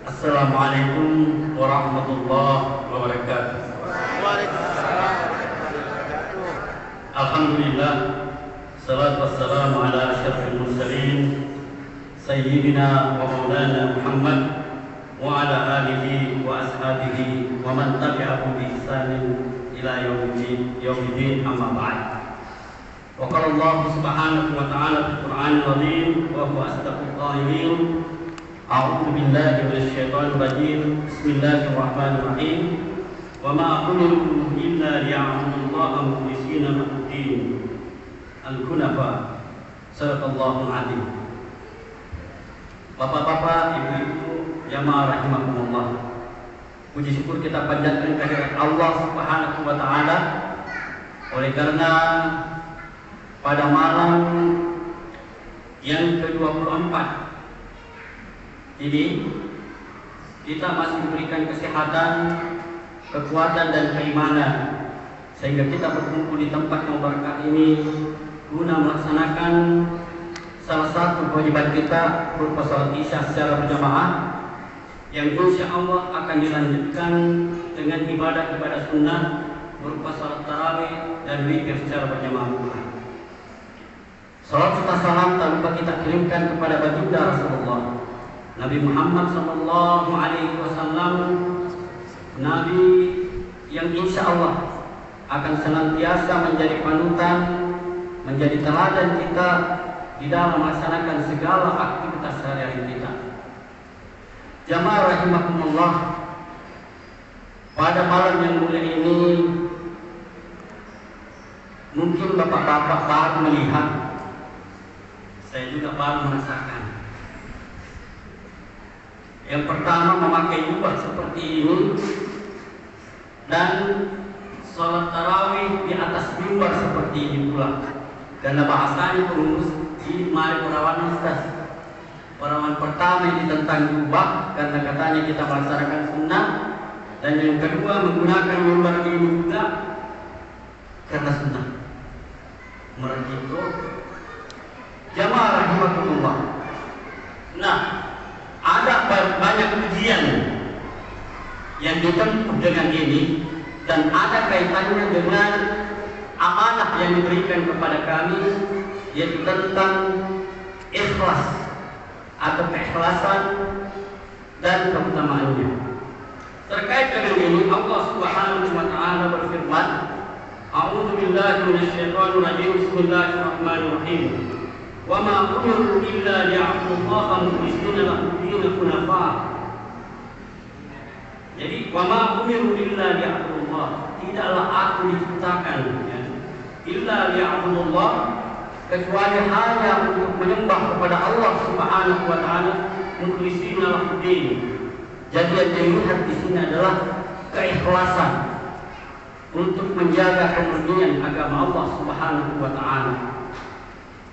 Assalamualaikum warahmatullahi wabarakatuh. Waalaikumsalam warahmatullahi wabarakatuh. Alhamdulillah, salatu wassalamu ala asyrafil mursalin Sayyidina wa maulana Muhammad wa ala alihi wa ashabihi wa man tabi'ahum bi ihsanin ila yaumiddin amma ba'd. Wa qala Allah subhanahu wa ta'ala fil Qur'anil azim wa huwa asdaqul qailin. A'udzu billahi minasyaitonir rajim. Bismillahirrahmanirrahim. Wa ma umiru illa liya'budullaha mukhlishina lahu-d-din. Al-Hunafa. Sadaqallahul azim. Bapak-bapak, ibu-ibu, jamaah rahimakumullah. Puji syukur kita panjatkan kehadirat Allah Subhanahu wa taala oleh karena pada malam yang ke-24 ini kita masih diberikan kesehatan, kekuatan dan keimanan sehingga kita berkumpul di tempat yang berkah ini guna melaksanakan salah satu kewajiban kita berupa salat Isya secara berjamaah yang insya Allah akan dilanjutkan dengan ibadah-ibadah sunnah berupa salat tarawih dan witir secara berjamaah pula. Salat serta salam tak lupa kita kirimkan kepada baginda Rasulullah Nabi Muhammad sallallahu alaihi wasallam, Nabi yang insya Allah akan senantiasa menjadi panutan, menjadi teladan kita di dalam melaksanakan segala aktivitas sehari-hari kita. Jamaah rahimakumullah, pada malam yang mulia ini mungkin bapak-bapak baru melihat, saya juga baru merasakan. Yang pertama memakai jubah seperti ini dan sholat tarawih di atas mimbar seperti ini pula. Karena bahasanya pengurus di mari perawan ustaz. Perawan pertama ini tentang jubah karena katanya kita melaksanakan sunnah, dan yang kedua menggunakan mimbar ini juga karena sunnah. Mereka jamaah rahimakumullah. Nah, ada banyak ujian yang ditempuh dengan ini dan ada kaitannya dengan amanah yang diberikan kepada kami, yaitu tentang ikhlas atau keikhlasan dan keutamaannya. Terkait dengan ini Allah Subhanahu wa taala berfirman, A'udzu billahi minasyaitonir rajim. Bismillahirrahmanirrahim. Wa ma umiru illa liya'budullaha mukhlishina lahu-d-din hunafa. Jadi wa ma umiru illa liya'budullah, tidaklah aku diciptakan illa liya'budullah, kecuali hanya untuk menyembah kepada Allah Subhanahu wa taala mukhlishina lahu-d-din. Jadi yang dilihat di sini adalah keikhlasan untuk menjaga kemurnian agama Allah Subhanahu wa taala.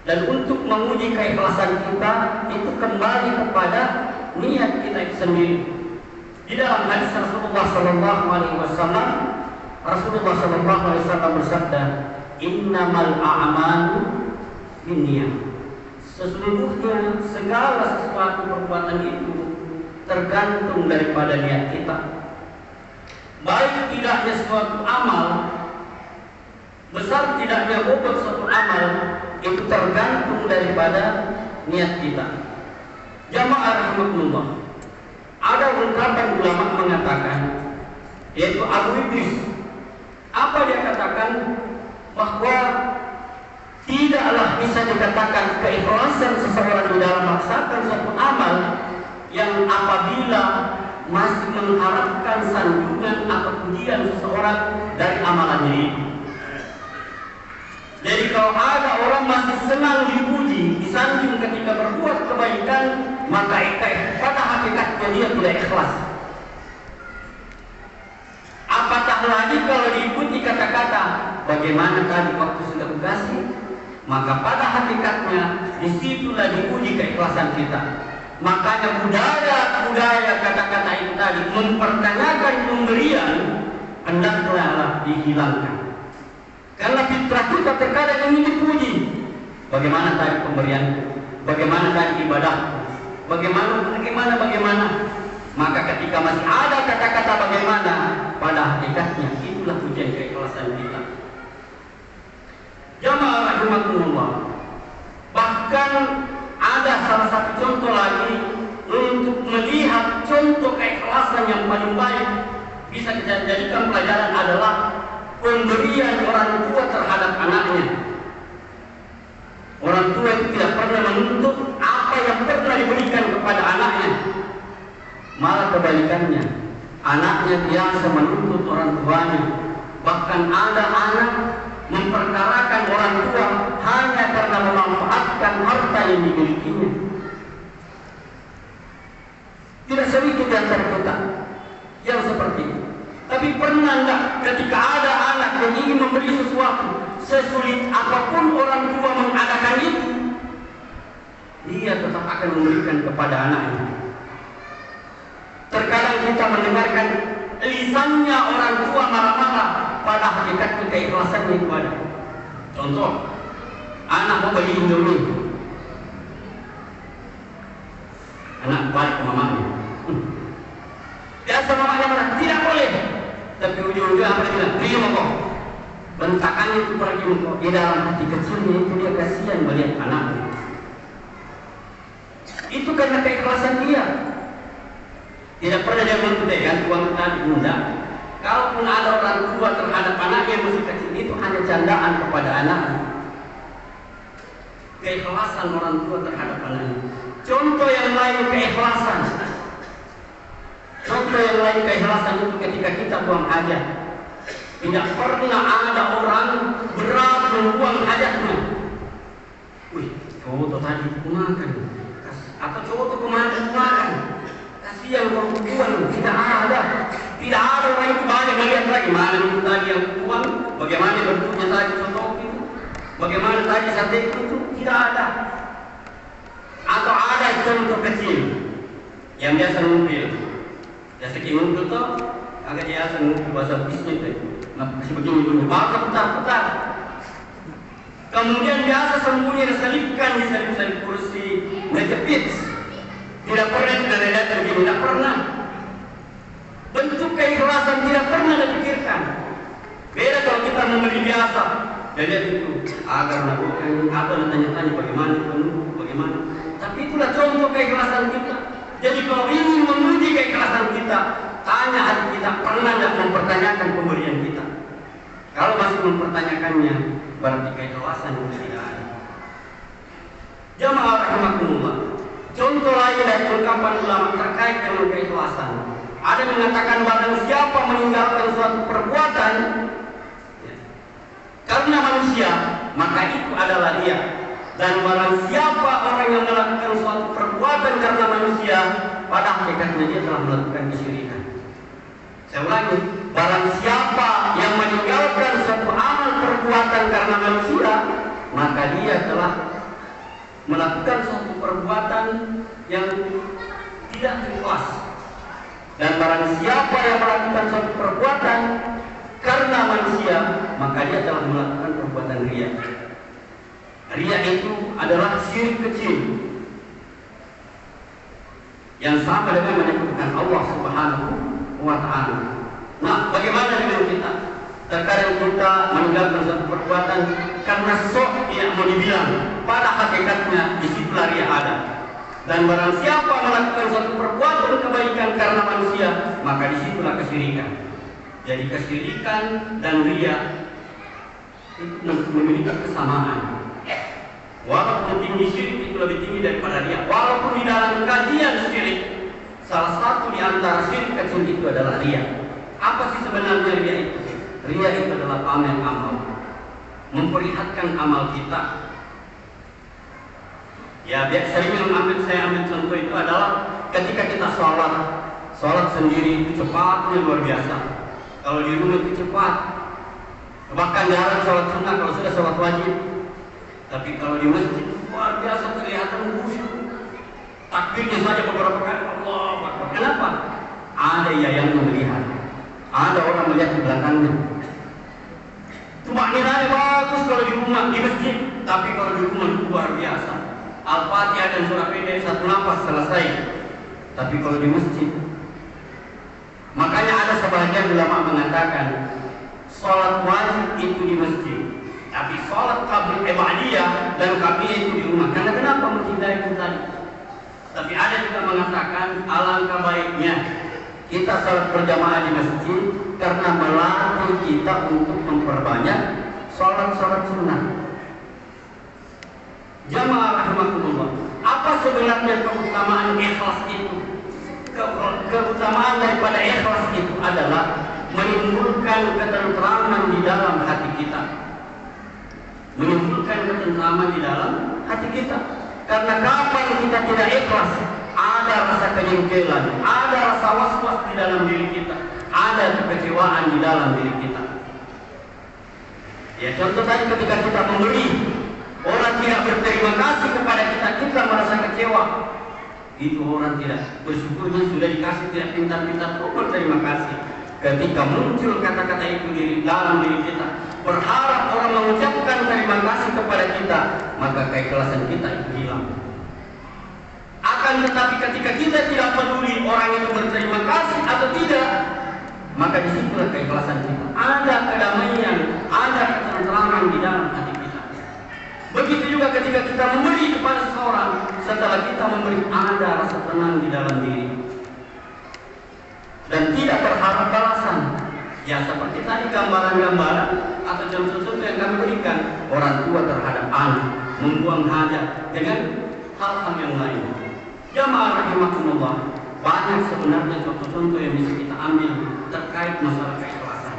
Dan untuk menguji keikhlasan kita itu kembali kepada niat kita itu sendiri. Di dalam hadis Rasulullah sallallahu alaihi wasallam, Rasulullah sallallahu alaihi wasallam bersabda, "Innamal a'malu binniyat." Sesungguhnya segala sesuatu perbuatan itu tergantung daripada niat kita. Baik tidaknya suatu amal, besar tidaknya bobot suatu amal, itu tergantung daripada niat kita. Jamaah rahimakumullah, ada ungkapan ulama mengatakan, yaitu Abu Idris, apa dia katakan? Bahwa tidaklah bisa dikatakan keikhlasan seseorang di dalam melaksanakan suatu amal yang apabila masih mengharapkan sanjungan atau pujian seseorang dari amalannya itu. Jadi kalau ada orang masih senang dipuji, disanjung ketika berbuat kebaikan, maka pada hakikatnya dia tidak ikhlas. Apatah lagi kalau diikuti kata-kata, bagaimana tadi waktu sudah kasih, maka pada hakikatnya disitulah diuji keikhlasan kita. Makanya budaya kata-kata itu tadi mempertanyakan pemberian hendaklah dihilangkan. Karena fitrah kita terkadang ingin dipuji. Bagaimana tadi pemberian? Bagaimana tadi ibadah? Bagaimana? Maka ketika masih ada kata-kata bagaimana, pada hakikatnya itulah ujian keikhlasan kita. Jamaah rahimakumullah. Bahkan ada salah satu contoh lagi untuk melihat contoh keikhlasan yang paling baik bisa kita jadikan pelajaran adalah pemberian orang tua terhadap anaknya. Orang tua itu tidak pernah menuntut apa yang pernah diberikan kepada anaknya. Malah kebalikannya, anaknya biasa menuntut orang tuanya. Bahkan ada anak memperkarakan orang tua hanya karena memanfaatkan harta yang dimilikinya. Tidak sedikit di antara kita yang seperti itu. Tapi pernah enggak ketika ada anak yang ingin memberi sesuatu, sesulit apapun orang tua mengadakan itu, dia tetap akan memberikan kepada anaknya. Terkadang kita mendengarkan lisannya orang tua marah-marah, pada hakikatnya keikhlasannya itu ada. Contoh, anak mau beli Indomie, anak balik ke mamanya. Biasa mamanya bilang, tidak boleh. Tapi ujung-ujungnya apa dia bilang? Terima kok. Bentakannya itu pergi kok. Di dalam hati kecilnya itu dia kasihan melihat anaknya. Itu karena keikhlasan dia. Tidak pernah dia mengutip uang tadi enggak. Kalaupun ada orang tua terhadap anaknya yang masih kecil, itu hanya candaan kepada anaknya. Keikhlasan orang tua terhadap anaknya. Contoh yang lain keikhlasan. Contoh yang lain keikhlasan itu ketika kita buang hajat. Tidak pernah ada orang berat membuang hajatnya. Wih, cowok tuh tadi makan. Atau cowok tuh kemarin makan. Kasihan kalau buang, tidak ada. Tidak ada orang itu banyak melihat lagi mana itu tadi yang buang, bagaimana bentuknya tadi contoh itu, bagaimana tadi sate itu, tidak ada. Atau ada contoh kecil yang biasa ngumpil. Biasa ngumpil tuh agak biasa ngumpil bahasa bisnis itu. Nah, kasih begini, putar. Kemudian biasa sembunyi diselipkan di selip-selip kursi, menjepit. Tidak pernah tidak begini, tidak pernah. Bentuk keikhlasan tidak pernah dipikirkan. Beda kalau kita membeli biasa, jadi itu agar melakukan atau tanya-tanya bagaimana. Tapi itulah contoh keikhlasan kita. Jadi kalau ingin menguji keikhlasan kita, tanya hati kita, pernah tidak mempertanyakan pemberian kita? Kalau masih mempertanyakannya, berarti keikhlasan itu tidak ada. Jamaah rahimakumullah. Contoh lain dari ungkapan ulama terkait dengan keikhlasan. Ada yang mengatakan barang siapa meninggalkan suatu perbuatan karena manusia, maka itu adalah dia. Dan barang siapa orang yang melakukan suatu perbuatan karena manusia, pada hakikatnya dia telah melakukan kesyirikan. Saya ulangi, barang siapa yang meninggalkan suatu amal perbuatan karena manusia, maka dia telah melakukan suatu perbuatan yang tidak ikhlas. Dan barang siapa yang melakukan suatu perbuatan karena manusia, maka dia telah melakukan perbuatan riya. Riya itu adalah syirik kecil yang sama dengan menyebutkan Allah Subhanahu wa Ta'ala. Nah, bagaimana dengan kita? Terkadang kita meninggalkan suatu perbuatan karena sok tidak mau dibilang, pada hakikatnya disitulah riya ada. Dan barang siapa melakukan suatu perbuatan kebaikan karena manusia, maka disitulah kesyirikan. Jadi kesyirikan dan riya itu memiliki kesamaan. Walaupun tinggi syirik itu lebih tinggi daripada riya. Walaupun di dalam kajian syirik, salah satu di antara syirik kecil itu adalah riya. Apa sih sebenarnya riya itu? Riya itu adalah pamer amal, memperlihatkan amal kita. Ya, saya ambil contoh itu adalah ketika kita sholat sendiri itu cepatnya luar biasa. Kalau di rumah itu cepat, bahkan jarang sholat sunnah kalau sudah sholat wajib. Tapi kalau di masjid luar biasa kelihatan khusyuk. Takbirnya saja beberapa kali, Allah Akbar. Kenapa? Ada yang melihat, ada orang melihat di belakangnya. Tumakninahnya bagus kalau di rumah, di masjid, tapi kalau di rumah luar biasa. Al-Fatihah dan surah pendek satu nafas selesai. Tapi kalau di masjid ada sebagian ulama mengatakan sholat wajib itu di masjid, tapi sholat ba'diyah dan qabliyah itu di rumah. Karena kenapa menghindari itu tadi? Tapi ada juga mengatakan alangkah baiknya kita sholat berjamaah di masjid karena melatih kita untuk memperbanyak sholat-sholat sunnah. Jamaah rahimakumullah, apa sebenarnya keutamaan ikhlas itu? Keutamaan daripada ikhlas itu adalah menimbulkan ketentraman di dalam hati kita. Menimbulkan ketentraman di dalam hati kita. Karena kapan kita tidak ikhlas, ada rasa kejengkelan, ada rasa was-was di dalam diri kita, ada kekecewaan di dalam diri kita. Ya, contoh tadi ketika kita membeli, orang tidak berterima kasih kepada kita, kita merasa kecewa. Itu orang tidak bersyukurnya sudah dikasih, tidak pintar-pintar berterima kasih. Ketika muncul kata-kata itu di dalam diri kita, berharap orang mengucapkan terima kasih kepada kita, maka keikhlasan kita itu hilang. Akan tetapi ketika kita tidak peduli orang itu berterima kasih atau tidak, maka disitulah keikhlasan kita. Ada kedamaian, ada ketentraman di dalam hati kita. Begitu juga ketika kita memberi kepada seseorang, setelah kita memberi ada rasa tenang di dalam diri dan tidak berharap balasan. Ya seperti tadi gambaran-gambaran atau contoh-contoh yang kami berikan, orang tua terhadap anak membuang hajat dengan hal-hal yang lain. Jamaah rahimakumullah, banyak sebenarnya contoh-contoh yang bisa kita ambil terkait masalah keikhlasan.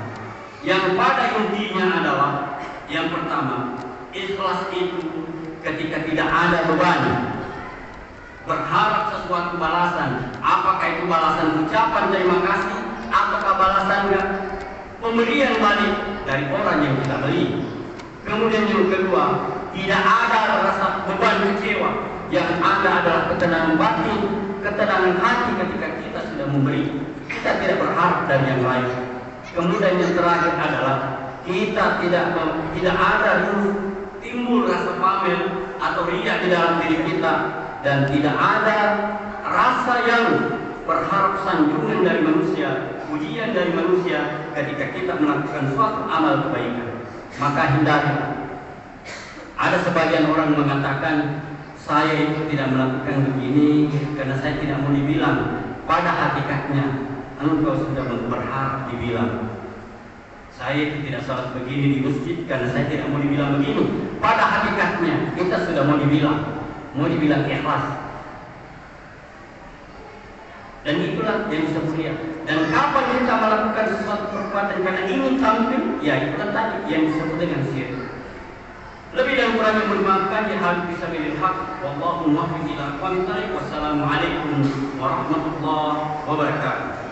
Yang pada intinya adalah yang pertama, ikhlas itu ketika tidak ada beban, berharap sesuatu balasan. Apakah itu balasan ucapan terima kasih, apakah balasannya pemberian balik dari orang yang kita beli. Kemudian yang kedua, tidak ada rasa beban kecewa, yang ada adalah ketenangan batin, ketenangan hati ketika kita sudah memberi. Kita tidak berharap dari yang lain. Kemudian yang terakhir adalah kita tidak ada timbul rasa pamer atau riya di dalam diri kita, dan tidak ada rasa yang berharap sanjungan dari manusia, pujian dari manusia ketika kita melakukan suatu amal kebaikan. Maka hindari. Ada sebagian orang mengatakan, saya itu tidak melakukan begini karena saya tidak mau dibilang. Pada hakikatnya engkau sudah berharap dibilang. Saya itu tidak salat begini di masjid karena saya tidak mau dibilang begini. Pada hakikatnya kita sudah mau dibilang ikhlas. Dan itulah yang disebut mulia. Dan kapan kita melakukan sesuatu perbuatan karena ingin tampil, ya itulah tadi yang disebut dengan syirik. Lebih dan kurangnya bermaafkan ya hal bisa pilih hak. Wallahu muwaffiq ila aqwamit thariq. Wassalamualaikum warahmatullahi wabarakatuh.